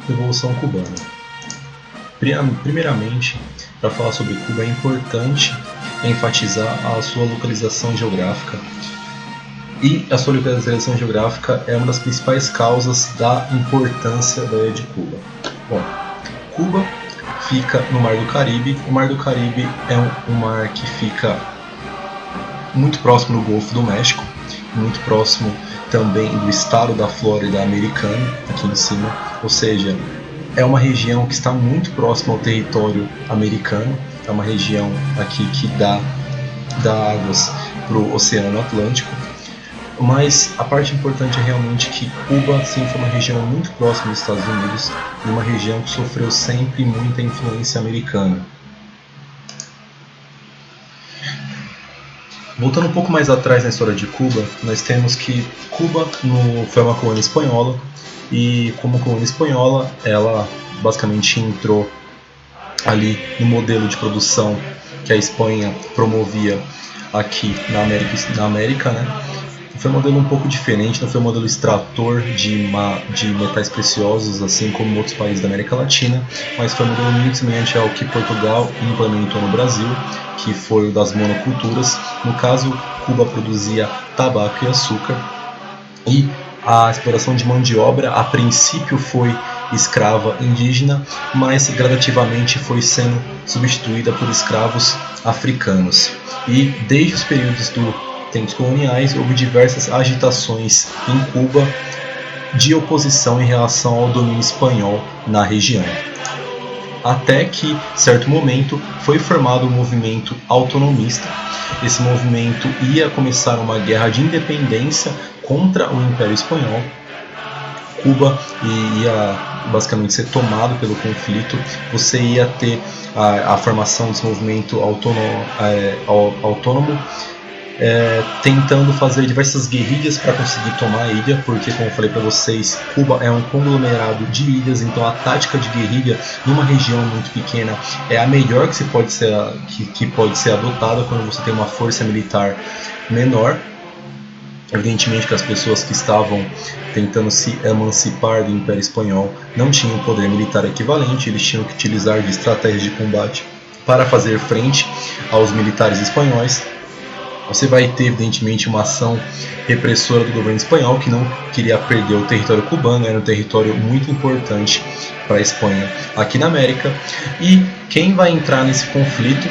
Revolução Cubana. Primeiramente, para falar sobre Cuba, é importante enfatizar a sua localização geográfica. E a sua localização geográfica é uma das principais causas da importância da ilha de Cuba. Bom, Cuba fica no Mar do Caribe. O Mar do Caribe é um mar que fica muito próximo do Golfo do México, muito próximo também do estado da Flórida americano, aqui em cima, ou seja, é uma região que está muito próxima ao território americano, é uma região aqui que dá águas para o Oceano Atlântico, mas a parte importante é realmente que Cuba sempre foi uma região muito próxima dos Estados Unidos e uma região que sofreu sempre muita influência americana. Voltando um pouco mais atrás na história de Cuba, nós temos que Cuba foi uma colônia espanhola e como colônia espanhola ela basicamente entrou ali no modelo de produção que a Espanha promovia aqui na América, né? Foi um modelo um pouco diferente, não foi um modelo extrator de metais preciosos, assim como outros países da América Latina, mas foi um modelo muito semelhante ao que Portugal implementou no Brasil, que foi o das monoculturas. No caso, Cuba produzia tabaco e açúcar, e a exploração de mão de obra, a princípio, foi escrava indígena, mas gradativamente foi sendo substituída por escravos africanos. E desde os períodos tempos coloniais, houve diversas agitações em Cuba de oposição em relação ao domínio espanhol na região. Até que, em certo momento, foi formado um movimento autonomista. Esse movimento ia começar uma guerra de independência contra o Império Espanhol. Cuba ia basicamente ser tomado pelo conflito. Você ia ter a formação desse movimento autônomo, tentando fazer diversas guerrilhas para conseguir tomar a ilha, porque, como eu falei para vocês, Cuba é um conglomerado de ilhas, então a tática de guerrilha numa região muito pequena é a melhor que pode ser adotada quando você tem uma força militar menor. Evidentemente que as pessoas que estavam tentando se emancipar do Império Espanhol não tinham poder militar equivalente, eles tinham que utilizar de estratégias de combate para fazer frente aos militares espanhóis. Você vai ter, evidentemente, uma ação repressora do governo espanhol, que não queria perder o território cubano, era um território muito importante para a Espanha aqui na América. E quem vai entrar nesse conflito,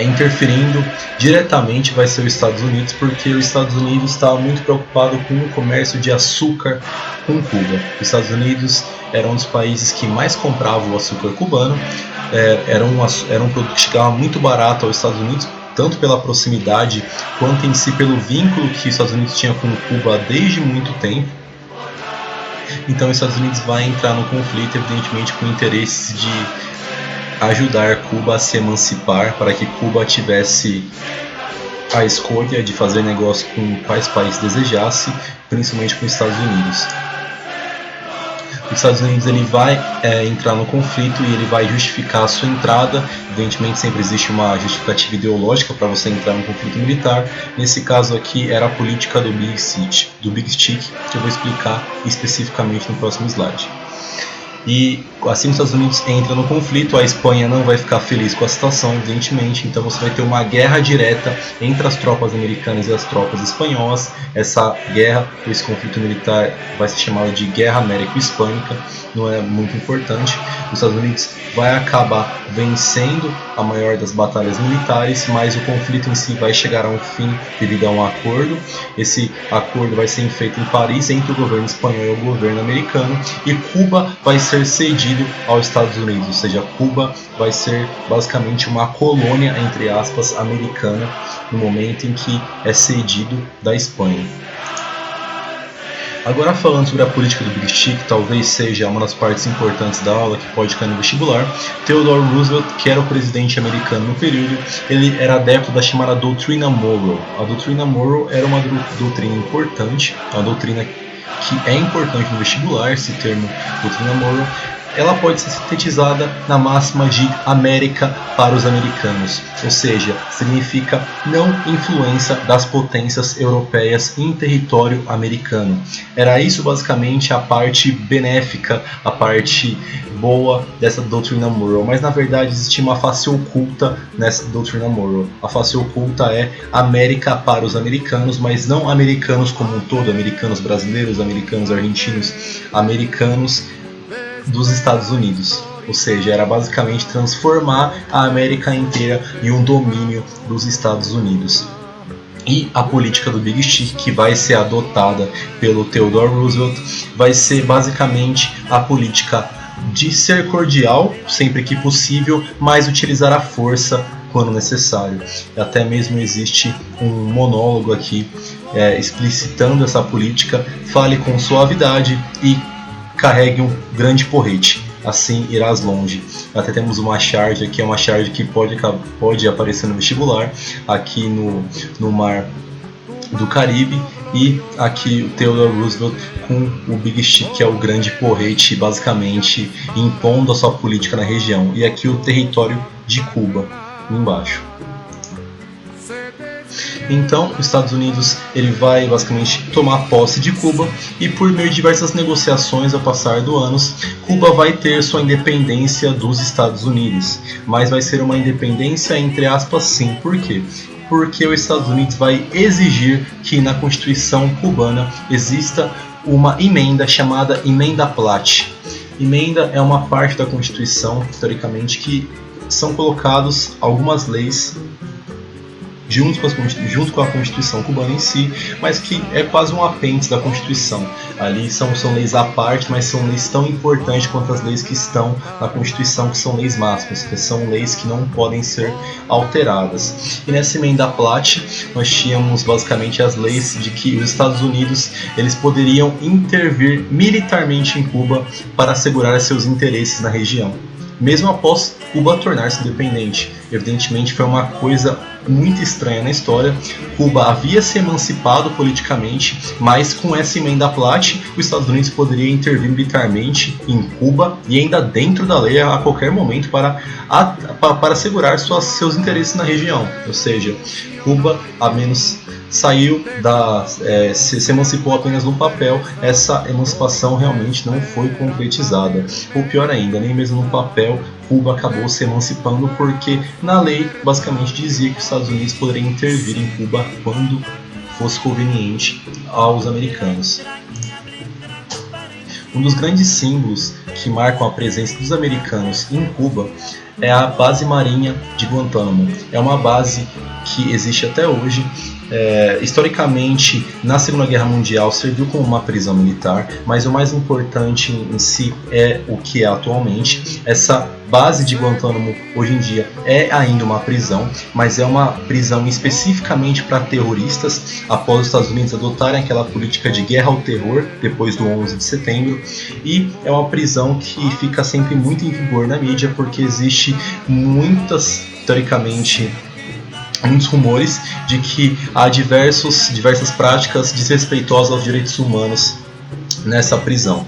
interferindo diretamente, vai ser os Estados Unidos, porque os Estados Unidos está muito preocupado com o comércio de açúcar com Cuba. Os Estados Unidos era um dos países que mais comprava o açúcar cubano, era um produto que chegava muito barato aos Estados Unidos, tanto pela proximidade quanto em si pelo vínculo que os Estados Unidos tinha com Cuba desde muito tempo. Então os Estados Unidos vai entrar no conflito, evidentemente, com interesses de ajudar Cuba a se emancipar, para que Cuba tivesse a escolha de fazer negócio com quais países desejasse, principalmente com os Estados Unidos. Os Estados Unidos ele vai entrar no conflito e ele vai justificar a sua entrada. Evidentemente sempre existe uma justificativa ideológica para você entrar no conflito militar. Nesse caso aqui era a política do Big Stick, que eu vou explicar especificamente no próximo slide. E assim os Estados Unidos entram no conflito, a Espanha não vai ficar feliz com a situação, evidentemente, então você vai ter uma guerra direta entre as tropas americanas e as tropas espanholas. Essa guerra, esse conflito militar, vai ser chamado de Guerra Américo-Hispânica, não é muito importante. Os Estados Unidos vai acabar vencendo a maior das batalhas militares, mas o conflito em si vai chegar a um fim devido a um acordo. Esse acordo vai ser feito em Paris entre o governo espanhol e o governo americano, e Cuba vai ser cedido aos Estados Unidos, ou seja, Cuba vai ser basicamente uma colônia, entre aspas, americana, no momento em que é cedido da Espanha. Agora, falando sobre a política do Big Stick, talvez seja uma das partes importantes da aula que pode cair no vestibular. Theodore Roosevelt, que era o presidente americano no período, ele era adepto da chamada doutrina Monroe. A doutrina Monroe era uma doutrina importante, uma doutrina que é importante no vestibular, esse termo doutrina Monroe. ela pode ser sintetizada na máxima de América para os americanos, ou seja, significa não influência das potências europeias em território americano. Era isso basicamente a parte benéfica, a parte boa dessa doutrina Monroe, mas na verdade existe uma face oculta nessa doutrina Monroe. A face oculta é América para os americanos, mas não americanos como um todo, americanos brasileiros, americanos argentinos, americanos dos Estados Unidos. Ou seja, era basicamente transformar a América inteira em um domínio dos Estados Unidos. E a política do Big Stick, que vai ser adotada pelo Theodore Roosevelt, vai ser basicamente a política de ser cordial sempre que possível, mas utilizar a força quando necessário. Até mesmo existe um monólogo aqui explicitando essa política: fale com suavidade e carregue um grande porrete, assim irás longe. Até temos uma charge aqui, é uma charge que pode aparecer no vestibular, aqui no Mar do Caribe, e aqui o Theodore Roosevelt com o Big Stick, que é o grande porrete, basicamente impondo a sua política na região. E aqui o território de Cuba, embaixo. Então, os Estados Unidos ele vai basicamente tomar posse de Cuba, e por meio de diversas negociações ao passar dos anos, Cuba vai ter sua independência dos Estados Unidos, mas vai ser uma independência entre aspas sim. Por quê? Porque os Estados Unidos vai exigir que na Constituição cubana exista uma emenda chamada Emenda Platt. Emenda é uma parte da Constituição, teoricamente, que são colocados algumas leis junto com a Constituição cubana em si, mas que é quase um apêndice da Constituição. Ali são leis à parte, mas são leis tão importantes quanto as leis que estão na Constituição, que são leis máximas, que são leis que não podem ser alteradas. E nessa emenda Platt, nós tínhamos basicamente as leis de que os Estados Unidos eles poderiam intervir militarmente em Cuba para assegurar seus interesses na região, mesmo após Cuba tornar-se independente. Evidentemente foi uma coisa muito estranha na história. Cuba havia se emancipado politicamente, mas com essa emenda Platt, os Estados Unidos poderiam intervir militarmente em Cuba e ainda dentro da lei a qualquer momento para assegurar seus interesses na região. Ou seja, Cuba a menos saiu se emancipou apenas no papel. Essa emancipação realmente não foi concretizada. Ou pior ainda, nem mesmo no papel Cuba acabou se emancipando, porque na lei basicamente dizia que os Estados Unidos poderiam intervir em Cuba quando fosse conveniente aos americanos. Um dos grandes símbolos que marcam a presença dos americanos em Cuba é a base marinha de Guantánamo. É uma base que existe até hoje. Historicamente, na Segunda Guerra Mundial serviu como uma prisão militar, mas o mais importante em si é o que é atualmente. Essa base de Guantánamo hoje em dia é ainda uma prisão, mas é uma prisão especificamente para terroristas, após os Estados Unidos adotarem aquela política de guerra ao terror depois do 11 de setembro, e é uma prisão que fica sempre muito em vigor na mídia, porque existe teoricamente, muitos rumores de que há diversas práticas desrespeitosas aos direitos humanos nessa prisão.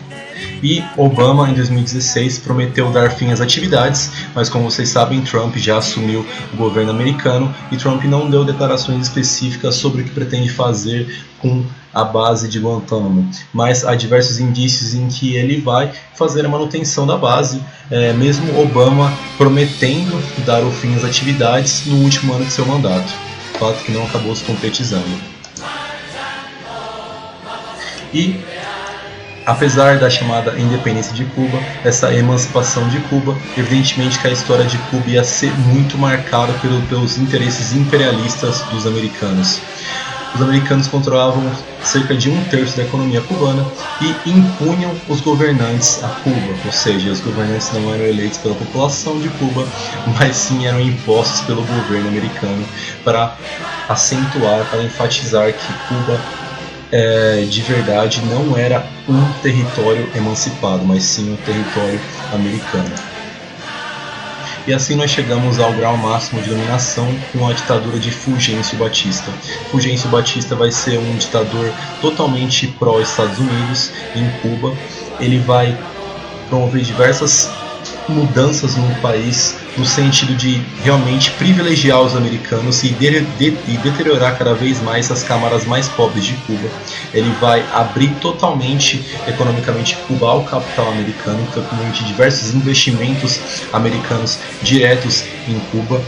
E Obama, em 2016, prometeu dar fim às atividades, mas como vocês sabem, Trump já assumiu o governo americano e Trump não deu declarações específicas sobre o que pretende fazer com a base de Guantánamo, mas há diversos indícios em que ele vai fazer a manutenção da base, mesmo Obama prometendo dar o fim às atividades no último ano de seu mandato, fato que não acabou se concretizando. E apesar da chamada independência de Cuba, essa emancipação de Cuba, evidentemente que a história de Cuba ia ser muito marcada pelos interesses imperialistas dos americanos. Os americanos controlavam cerca de 1/3 da economia cubana e impunham os governantes a Cuba, ou seja, os governantes não eram eleitos pela população de Cuba, mas sim eram impostos pelo governo americano para acentuar, para enfatizar que Cuba de verdade não era um território emancipado, mas sim um território americano. E assim nós chegamos ao grau máximo de dominação com a ditadura de Fulgêncio Batista. Fulgêncio Batista vai ser um ditador totalmente pró-Estados Unidos em Cuba. Ele vai promover diversas mudanças no país, no sentido de realmente privilegiar os americanos e deteriorar cada vez mais as camadas mais pobres de Cuba. Ele vai abrir totalmente, economicamente, Cuba ao capital americano, então permite diversos investimentos americanos diretos em Cuba,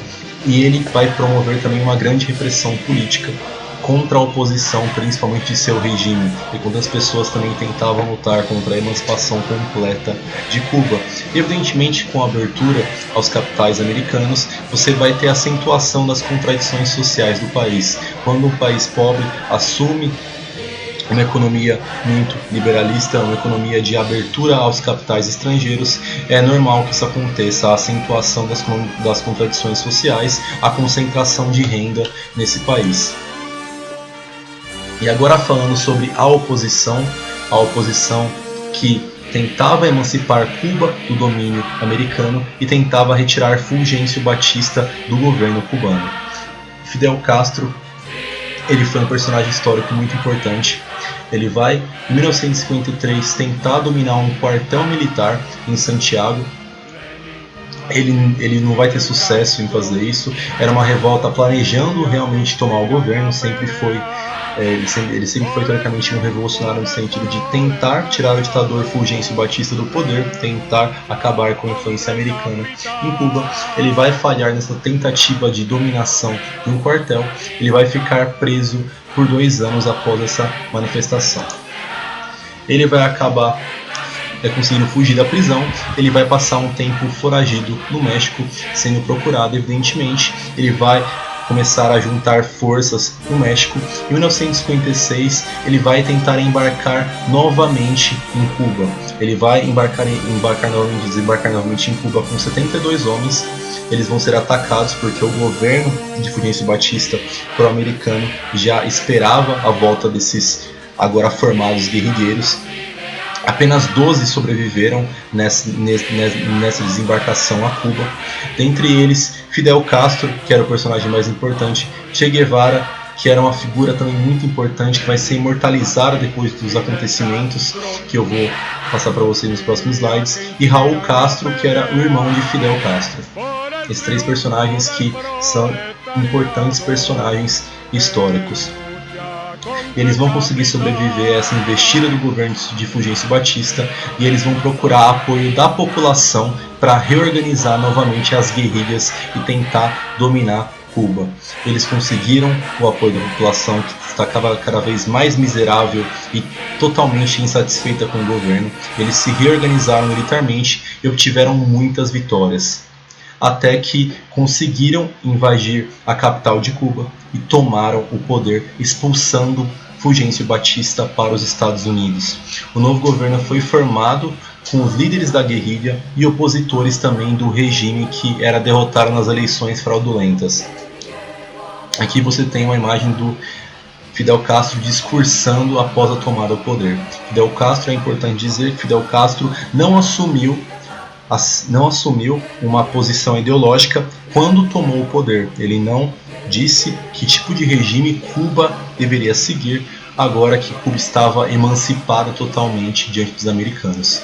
e ele vai promover também uma grande repressão política contra a oposição, principalmente de seu regime, e quando as pessoas também tentavam lutar contra a emancipação completa de Cuba. Evidentemente, com a abertura aos capitais americanos, você vai ter a acentuação das contradições sociais do país. Quando um país pobre assume uma economia muito liberalista, uma economia de abertura aos capitais estrangeiros, é normal que isso aconteça, a acentuação das contradições sociais, a concentração de renda nesse país. E agora falando sobre a oposição que tentava emancipar Cuba do domínio americano e tentava retirar Fulgêncio Batista do governo cubano. Fidel Castro, ele foi um personagem histórico muito importante. Ele vai, em 1953, tentar dominar um quartel militar em Santiago. Ele não vai ter sucesso em fazer isso. Era uma revolta planejando realmente tomar o governo, ele sempre foi teoricamente um revolucionário no sentido de tentar tirar o ditador Fulgêncio Batista do poder, tentar acabar com a influência americana em Cuba. Ele vai falhar nessa tentativa de dominação de um quartel. Ele vai ficar preso por 2 anos após essa manifestação. Ele vai acabar conseguindo fugir da prisão. Ele vai passar um tempo foragido no México, sendo procurado, evidentemente. Ele vai começar a juntar forças no México. Em 1956, ele vai tentar embarcar novamente em Cuba. Ele vai desembarcar novamente em Cuba com 72 homens. Eles vão ser atacados porque o governo de Fulgêncio Batista, pro-americano, já esperava a volta desses agora formados guerrilheiros. Apenas 12 sobreviveram nessa desembarcação a Cuba. Dentre eles, Fidel Castro, que era o personagem mais importante, Che Guevara, que era uma figura também muito importante, que vai ser imortalizada depois dos acontecimentos, que eu vou passar para vocês nos próximos slides, e Raul Castro, que era o irmão de Fidel Castro. Esses 3 personagens que são importantes personagens históricos. Eles vão conseguir sobreviver a essa investida do governo de Fulgêncio Batista e eles vão procurar apoio da população para reorganizar novamente as guerrilhas e tentar dominar Cuba. Eles conseguiram o apoio da população, que estava cada vez mais miserável e totalmente insatisfeita com o governo. Eles se reorganizaram militarmente e obtiveram muitas vitórias, até que conseguiram invadir a capital de Cuba e tomaram o poder, expulsando Fulgêncio Batista para os Estados Unidos. O novo governo foi formado com os líderes da guerrilha e opositores também do regime que era derrotado nas eleições fraudulentas. Aqui você tem uma imagem do Fidel Castro discursando após a tomada do poder. Fidel Castro, é importante dizer, Fidel Castro não assumiu uma posição ideológica quando tomou o poder. Ele não disse que tipo de regime Cuba deveria seguir agora que Cuba estava emancipada totalmente diante dos americanos.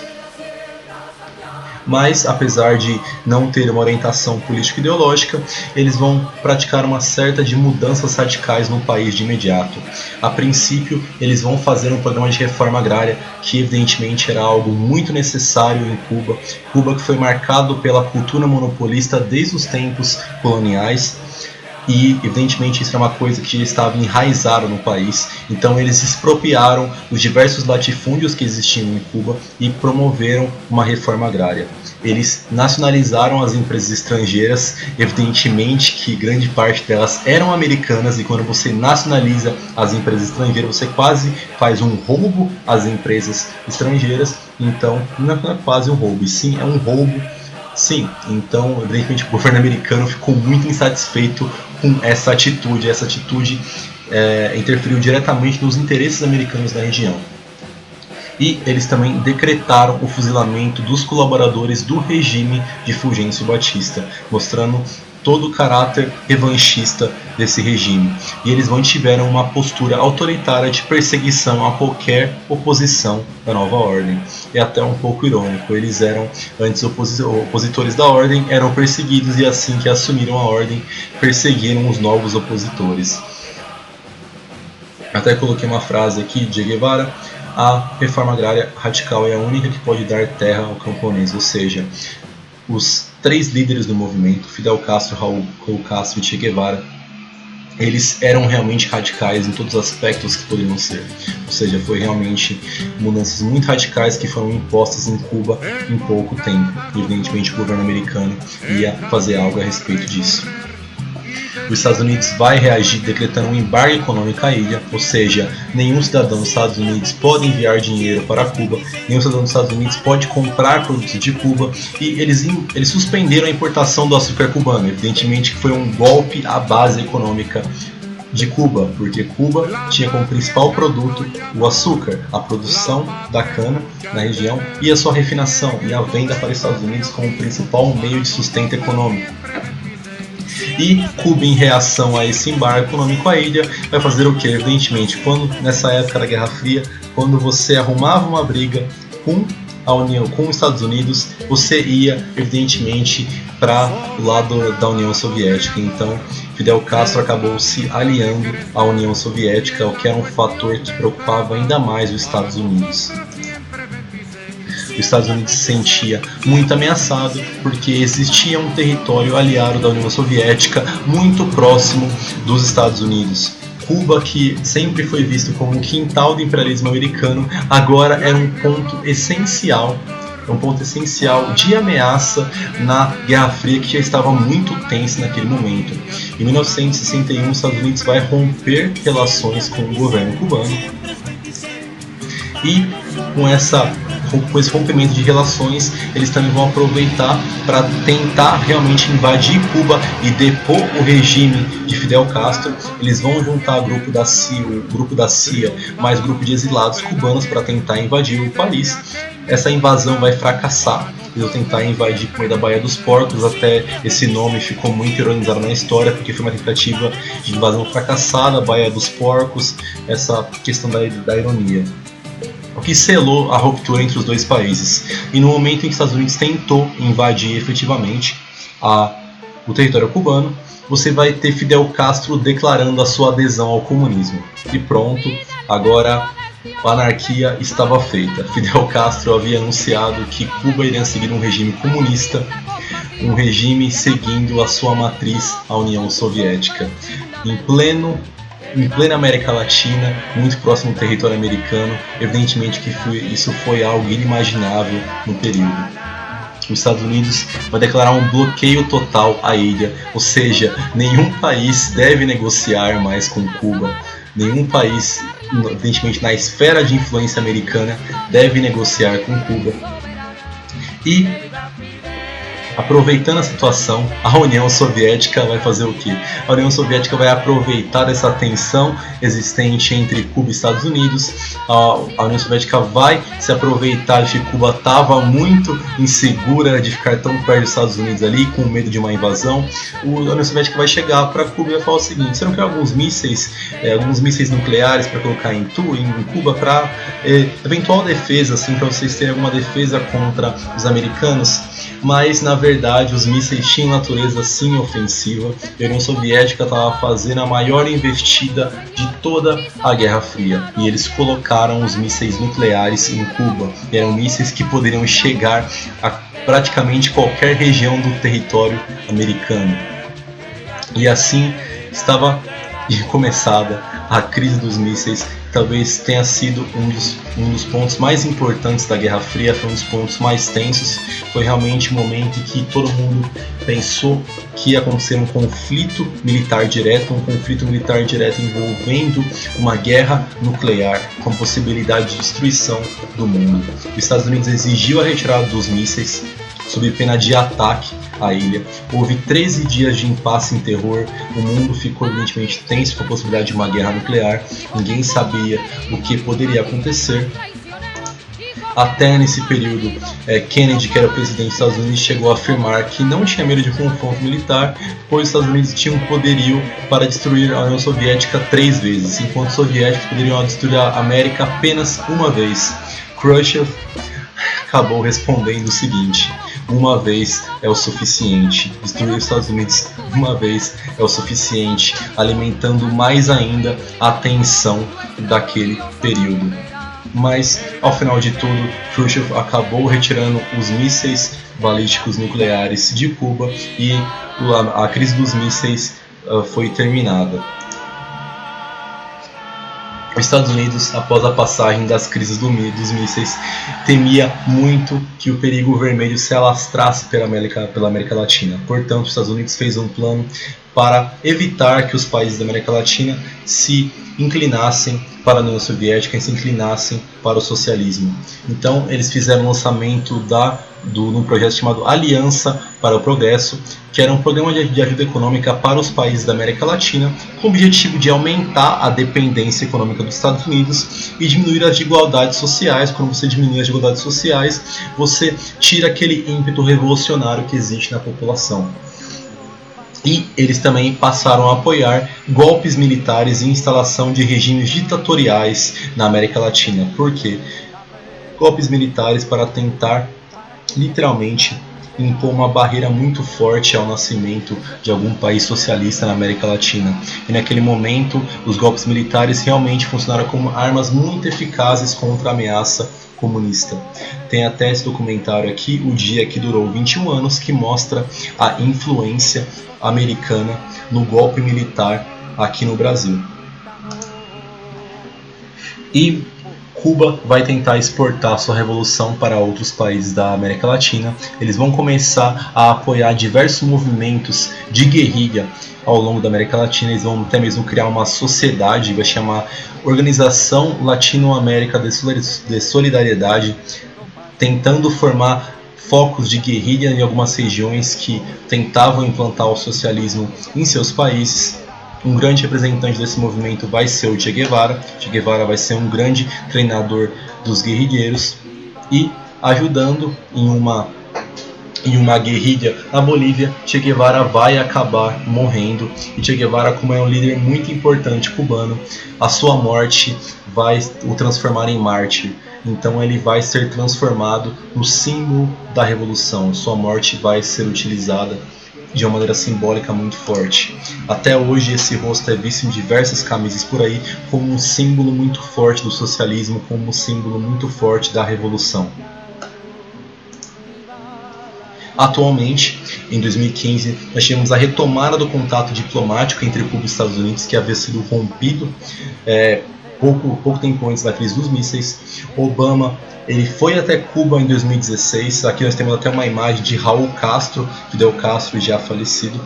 Mas, apesar de não ter uma orientação político-ideológica, eles vão praticar uma certa de mudanças radicais no país de imediato. A princípio, eles vão fazer um programa de reforma agrária, que evidentemente era algo muito necessário em Cuba. Cuba que foi marcado pela cultura monopolista desde os tempos coloniais. E, evidentemente, isso é uma coisa que já estava enraizada no país. Então, eles expropriaram os diversos latifúndios que existiam em Cuba e promoveram uma reforma agrária. Eles nacionalizaram as empresas estrangeiras, evidentemente que grande parte delas eram americanas, e quando você nacionaliza as empresas estrangeiras, você quase faz um roubo às empresas estrangeiras. Então, não é quase um roubo, e sim é um roubo. Sim, então, evidentemente, o governo americano ficou muito insatisfeito com essa atitude. Essa atitude interferiu diretamente nos interesses americanos da região. E eles também decretaram o fuzilamento dos colaboradores do regime de Fulgêncio Batista, mostrando todo o caráter revanchista desse regime. E eles mantiveram uma postura autoritária de perseguição a qualquer oposição da nova ordem. É até um pouco irônico, eles eram antes opositores da ordem, eram perseguidos e assim que assumiram a ordem, perseguiram os novos opositores. Até coloquei uma frase aqui de Che Guevara: a reforma agrária radical é a única que pode dar terra ao camponês, ou seja, os 3 líderes do movimento, Fidel Castro, Raul Castro e Che Guevara, eles eram realmente radicais em todos os aspectos que poderiam ser. Ou seja, foi realmente mudanças muito radicais que foram impostas em Cuba em pouco tempo. Evidentemente o governo americano ia fazer algo a respeito disso. Os Estados Unidos vai reagir decretando um embargo econômico à ilha, ou seja, nenhum cidadão dos Estados Unidos pode enviar dinheiro para Cuba, nenhum cidadão dos Estados Unidos pode comprar produtos de Cuba, e eles suspenderam a importação do açúcar cubano. Evidentemente que foi um golpe à base econômica de Cuba, porque Cuba tinha como principal produto o açúcar, a produção da cana na região e a sua refinação e a venda para os Estados Unidos como principal meio de sustento econômico. E Cuba, em reação a esse embargo econômico à ilha, vai fazer o que? Evidentemente, nessa época da Guerra Fria, quando você arrumava uma briga com a União, com os Estados Unidos, você ia, evidentemente, para o lado da União Soviética. Então, Fidel Castro acabou se aliando à União Soviética, o que era um fator que preocupava ainda mais os Estados Unidos. Os Estados Unidos se sentia muito ameaçado porque existia um território aliado da União Soviética muito próximo dos Estados Unidos. Cuba, que sempre foi visto como um quintal do imperialismo americano, agora era um ponto essencial de ameaça na Guerra Fria, que já estava muito tensa naquele momento. Em 1961, os Estados Unidos vai romper relações com o governo cubano e com esse rompimento de relações, eles também vão aproveitar para tentar realmente invadir Cuba e depor o regime de Fidel Castro. Eles vão juntar o grupo da CIA mais grupo de exilados cubanos para tentar invadir o país. Essa invasão vai fracassar. Eles vão tentar invadir por meio da Baía dos Porcos, até esse nome ficou muito ironizado na história, porque foi uma tentativa de invasão fracassada, Baía dos Porcos, essa questão da ironia. O que selou a ruptura entre os dois países. E no momento em que os Estados Unidos tentou invadir efetivamente o território cubano, você vai ter Fidel Castro declarando a sua adesão ao comunismo. E pronto, agora a anarquia estava feita. Fidel Castro havia anunciado que Cuba iria seguir um regime comunista, um regime seguindo a sua matriz, a União Soviética. Em plena América Latina, muito próximo do território americano. Evidentemente que isso foi algo inimaginável no período. Os Estados Unidos vai declarar um bloqueio total à ilha, ou seja, nenhum país deve negociar mais com Cuba, nenhum país, evidentemente na esfera de influência americana, deve negociar com Cuba. E aproveitando a situação, a União Soviética vai fazer o quê? A União Soviética vai aproveitar essa tensão existente entre Cuba e Estados Unidos. A União Soviética vai se aproveitar de que Cuba estava muito insegura de ficar tão perto dos Estados Unidos ali, com medo de uma invasão. A União Soviética vai chegar para Cuba e vai falar o seguinte: você não quer alguns mísseis nucleares para colocar em Cuba para eventual defesa, assim, para vocês terem alguma defesa contra os americanos? Mas na verdade os mísseis tinham natureza sim ofensiva, e a União Soviética estava fazendo a maior investida de toda a Guerra Fria, e eles colocaram os mísseis nucleares em Cuba. Eram mísseis que poderiam chegar a praticamente qualquer região do território americano. E assim estava começada a crise dos mísseis. Talvez tenha sido um dos pontos mais importantes da Guerra Fria, foi um dos pontos mais tensos. Foi realmente um momento em que todo mundo pensou que ia acontecer um conflito militar direto envolvendo uma guerra nuclear com possibilidade de destruição do mundo. Os Estados Unidos exigiu a retirada dos mísseis sob pena de ataque à ilha. Houve 13 dias de impasse em terror, o mundo ficou evidentemente tenso com a possibilidade de uma guerra nuclear, ninguém sabia o que poderia acontecer. Até nesse período, Kennedy, que era o presidente dos Estados Unidos, chegou a afirmar que não tinha medo de confronto militar, pois os Estados Unidos tinham poderio para destruir a União Soviética 3 vezes, enquanto os soviéticos poderiam destruir a América apenas uma vez. Khrushchev acabou respondendo o seguinte: uma vez é o suficiente. Destruir os Estados Unidos uma vez é o suficiente, alimentando mais ainda a tensão daquele período. Mas, ao final de tudo, Khrushchev acabou retirando os mísseis balísticos nucleares de Cuba e a crise dos mísseis foi terminada. Os Estados Unidos, após a passagem das crises dos mísseis, temia muito que o perigo vermelho se alastrasse pela América Latina. Portanto, os Estados Unidos fez um plano para evitar que os países da América Latina se inclinassem para a União Soviética e se inclinassem para o socialismo. Então, eles fizeram o lançamento num projeto chamado Aliança para o Progresso, que era um programa de ajuda econômica para os países da América Latina, com o objetivo de aumentar a dependência econômica dos Estados Unidos e diminuir as desigualdades sociais. Quando você diminui as desigualdades sociais, você tira aquele ímpeto revolucionário que existe na população. E eles também passaram a apoiar golpes militares e instalação de regimes ditatoriais na América Latina. Por quê? Golpes militares para tentar, literalmente, impor uma barreira muito forte ao nascimento de algum país socialista na América Latina. E naquele momento, os golpes militares realmente funcionaram como armas muito eficazes contra a ameaça comunista. Tem até esse documentário aqui, O Dia que Durou 21 Anos, que mostra a influência americana no golpe militar aqui no Brasil. E Cuba vai tentar exportar sua revolução para outros países da América Latina. Eles vão começar a apoiar diversos movimentos de guerrilha ao longo da América Latina. Eles vão até mesmo criar uma sociedade, vai chamar Organização Latino-América de Solidariedade, tentando formar focos de guerrilha em algumas regiões que tentavam implantar o socialismo em seus países. Um grande representante desse movimento vai ser o Che Guevara. Che Guevara vai ser um grande treinador dos guerrilheiros e ajudando em uma guerrilha na Bolívia. Che Guevara vai acabar morrendo, e Che Guevara, como é um líder muito importante cubano, a sua morte vai o transformar em mártir. Então ele vai ser transformado no símbolo da revolução. Sua morte vai ser utilizada de uma maneira simbólica muito forte. Até hoje esse rosto é visto em diversas camisas por aí como um símbolo muito forte do socialismo, como um símbolo muito forte da revolução. Atualmente, em 2015, nós tivemos a retomada do contato diplomático entre Cuba e Estados Unidos, que havia sido rompido pouco tempo antes da crise dos mísseis. Obama ele foi até Cuba em 2016. Aqui nós temos até uma imagem de Raul Castro, Fidel Castro já falecido.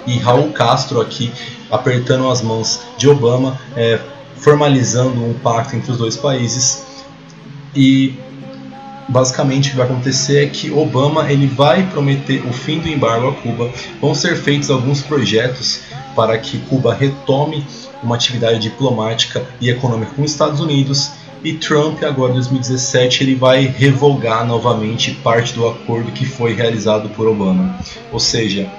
E Raul Castro aqui apertando as mãos de Obama, formalizando um pacto entre os dois países. E basicamente o que vai acontecer é que Obama ele vai prometer o fim do embargo a Cuba. Vão ser feitos alguns projetos para que Cuba retome uma atividade diplomática e econômica com os Estados Unidos. E Trump, agora em 2017, ele vai revogar novamente parte do acordo que foi realizado por Obama. Ou seja,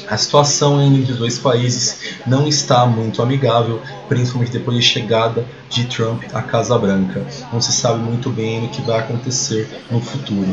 a situação entre os dois países não está muito amigável, principalmente depois da chegada de Trump à Casa Branca. Não se sabe muito bem o que vai acontecer no futuro.